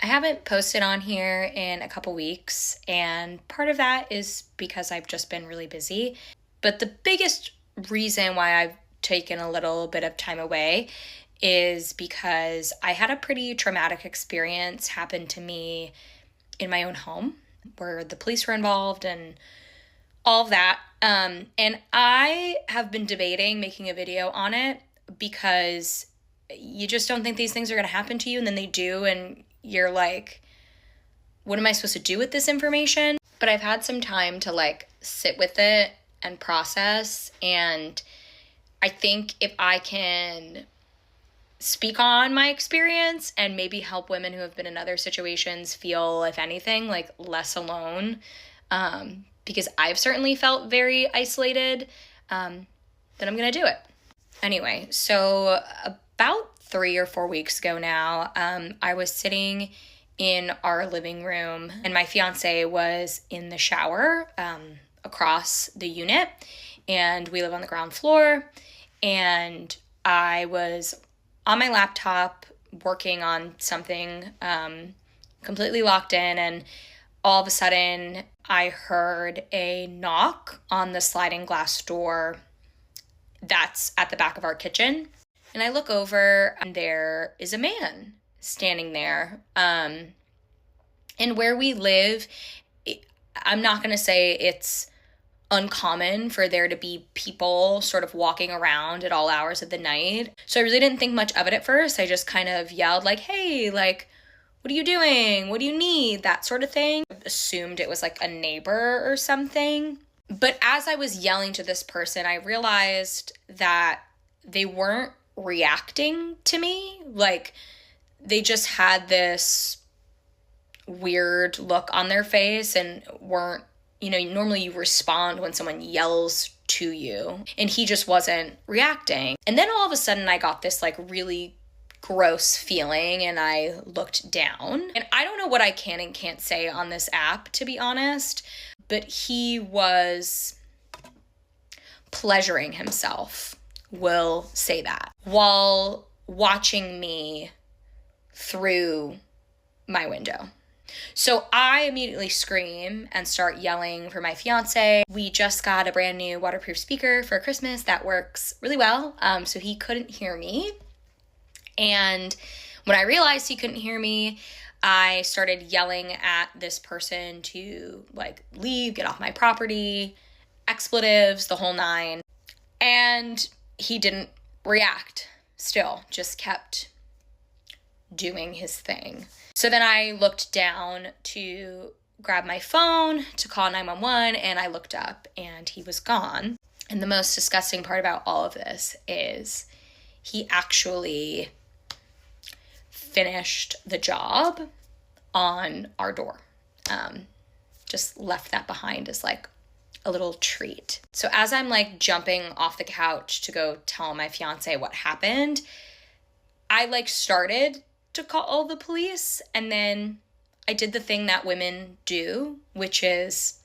I haven't posted on here in a couple weeks, and part of that is because I've just been really busy. But the biggest reason why I've taken a little bit of time away is because I had a pretty traumatic experience happen to me in my own home where the police were involved and all of that. And I have been debating making a video on it because you just don't think these things are going to happen to you, and then they do, and you're like, what am I supposed to do with this information? But I've had some time to sit with it and process, and I think if I can speak on my experience and maybe help women who have been in other situations feel, if anything, less alone, because I've certainly felt very isolated, then I'm gonna do it. Anyway, so about 3 or 4 weeks ago now, I was sitting in our living room and my fiance was in the shower across the unit, and we live on the ground floor, and I was on my laptop working on something, completely locked in, and all of a sudden I heard a knock on the sliding glass door that's at the back of our kitchen. And I look over and there is a man standing there. And where we live, I'm not going to say it's uncommon for there to be people sort of walking around at all hours of the night. So I really didn't think much of it at first. I just kind of yelled hey, what are you doing? What do you need? That sort of thing. Assumed it was a neighbor or something. But as I was yelling to this person, I realized that they weren't reacting to me. They just had this weird look on their face and weren't, normally you respond when someone yells to you, and he just wasn't reacting. And then all of a sudden I got this really gross feeling, and I looked down, and I don't know what I can and can't say on this app, to be honest, but he was pleasuring himself, we'll say that, while watching me through my window. So I immediately scream and start yelling for my fiance. We just got a brand new waterproof speaker for Christmas that works really well, so he couldn't hear me. And when I realized he couldn't hear me, I started yelling at this person to leave, get off my property, expletives, the whole nine. And he didn't react still, just kept doing his thing. So then I looked down to grab my phone to call 911, and I looked up and he was gone. And the most disgusting part about all of this is he actually finished the job on our door. Just left that behind as a little treat. So as I'm jumping off the couch to go tell my fiance what happened, I started to call the police, and then I did the thing that women do, which is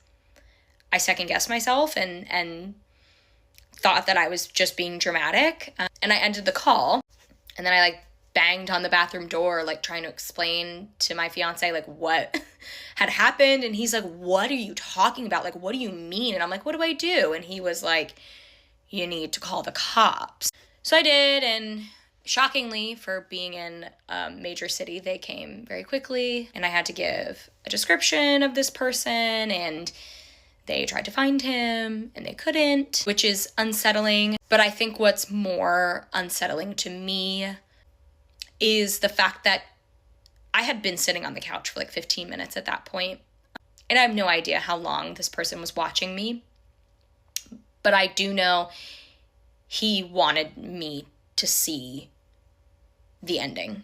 I second guessed myself and thought that I was just being dramatic, and I ended the call, and then I banged on the bathroom door, trying to explain to my fiance, what had happened. And he's what are you talking about? What do you mean? And I'm what do I do? And he was you need to call the cops. So I did, and shockingly, for being in a major city, they came very quickly, and I had to give a description of this person, and they tried to find him, and they couldn't, which is unsettling. But I think what's more unsettling to me is the fact that I had been sitting on the couch for 15 minutes at that point, and I have no idea how long this person was watching me, but I do know he wanted me to see the ending,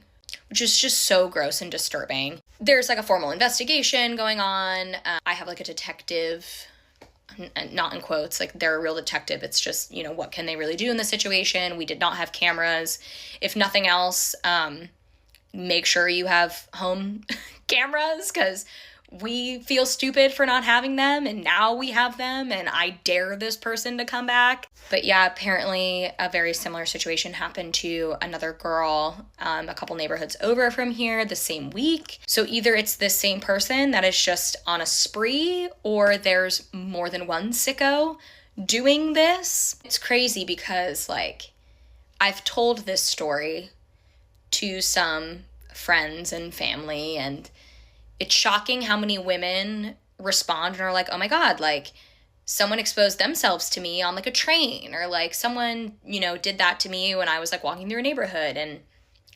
which is just so gross and disturbing. There's a formal investigation going on. I have a detective, not in quotes, they're a real detective. It's just, what can they really do in this situation? We did not have cameras. If nothing else, make sure you have home cameras, because we feel stupid for not having them, and now we have them, and I dare this person to come back. But yeah, apparently a very similar situation happened to another girl a couple neighborhoods over from here the same week. So either it's this same person that is just on a spree, or there's more than one sicko doing this. It's crazy because, like, I've told this story to some friends and family, and it's shocking how many women respond and are like, oh my God, like, someone exposed themselves to me on like a train, or like someone, you know, did that to me when I was like walking through a neighborhood. And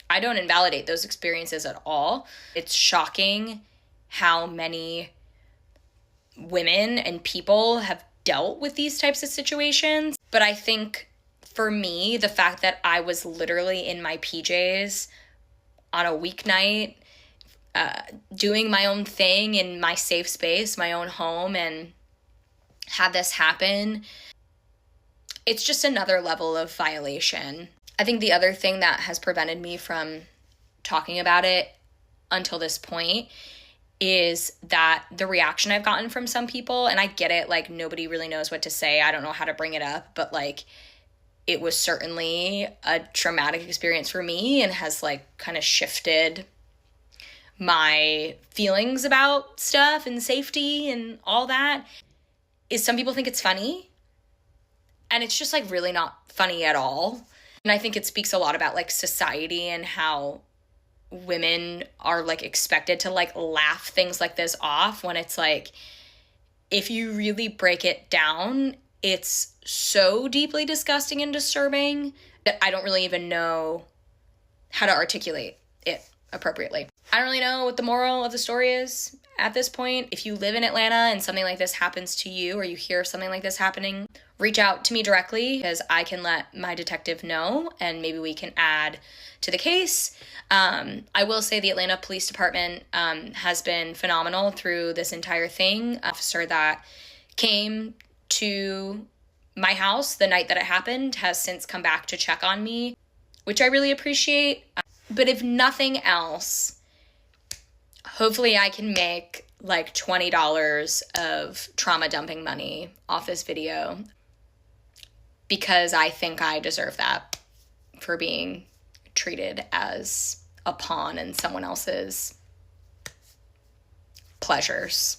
I don't invalidate those experiences at all. It's shocking how many women and people have dealt with these types of situations. But I think for me, the fact that I was literally in my PJs on a weeknight, doing my own thing in my safe space, my own home, and had this happen, it's just another level of violation. I think the other thing that has prevented me from talking about it until this point is that the reaction I've gotten from some people, and I get it, like, nobody really knows what to say. I don't know how to bring it up, but like, it was certainly a traumatic experience for me and has like kind of shifted my feelings about stuff and safety and all that, is some people think it's funny, and it's just like really not funny at all. And I think it speaks a lot about like society and how women are like expected to like laugh things like this off, when it's like, if you really break it down, it's so deeply disgusting and disturbing that I don't really even know how to articulate it appropriately. I don't really know what the moral of the story is at this point. If you live in Atlanta and something like this happens to you, or you hear something like this happening, reach out to me directly, because I can let my detective know and maybe we can add to the case. I will say the Atlanta Police Department has been phenomenal through this entire thing. An officer that came to my house the night that it happened has since come back to check on me, which I really appreciate. But if nothing else, hopefully I can make like $20 of trauma dumping money off this video, because I think I deserve that for being treated as a pawn in someone else's pleasures.